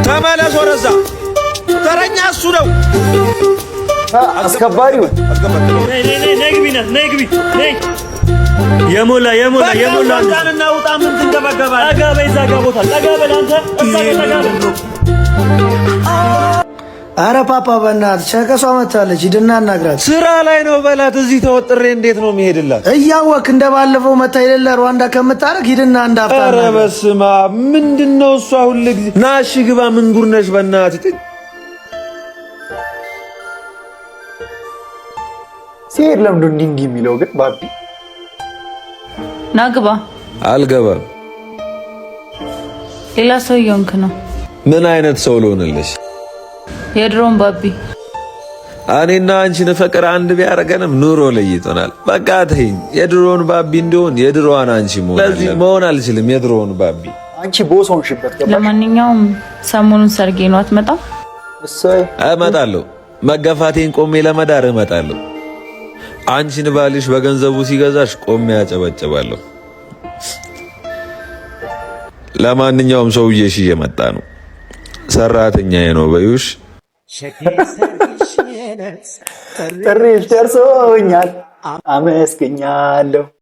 ተመለስ ወደዛ። ተረኛ እሱ ነው አስከባሪው። ነይ ግቢ የሞላ አንተና ውጣ። ምን ትንገበገባለህ? ጠጋ በይ እዛ ጋር ቦታ ጠጋ በል አንተ እዛ ጋር ጠጋ በል። አረ ፓፓ በእናትህ ቸከሷ መታለች፣ ሂድና አናግራት። ስራ ላይ ነው በላት። እዚህ ተወጥሬ እንዴት ነው የሚሄድላት? እያወቅ እንደባለፈው መታ የሌለ ሩዋንዳ ከምታረግ ሂድና እንዳፍታ። ኧረ በስመ አብ ምንድነው እሷ ሁሉ ጊዜ ናሽ ግባ። ምን ጉር ነሽ በእናትህ? ሲሄድ ለምዶ እንዲህ የሚለው ግን ባቢ ናግባ። አልገባም። ሌላ ሰው እየሆንክ ነው። ምን አይነት ሰው ልሆንልሽ? የድሮን ባቢ። እኔና አንቺን ፍቅር አንድ ቢያደርገንም ኑሮ ለይቶናል። በቃ ተይኝ። የድሮውን ባቢ እንደሆን የድሮዋን አንቺ መሆን አልችልም። የድሮውን ባቢ አንቺ ቦስ ሆንሽበት። ለማንኛውም ሰሞኑን ሰርጌ ነው አትመጣም? እመጣለሁ። መገፋቴን ቆሜ ለመዳር እመጣለሁ። አንቺን ባልሽ በገንዘቡ ሲገዛሽ ቆሜ ያጨበጭባለሁ። ለማንኛውም ሰውዬሽ እየመጣ ነው። ሰራተኛዬ ነው በዩሽ። ጥሪሽ ደርሶኛል፣ አመስግኛለሁ።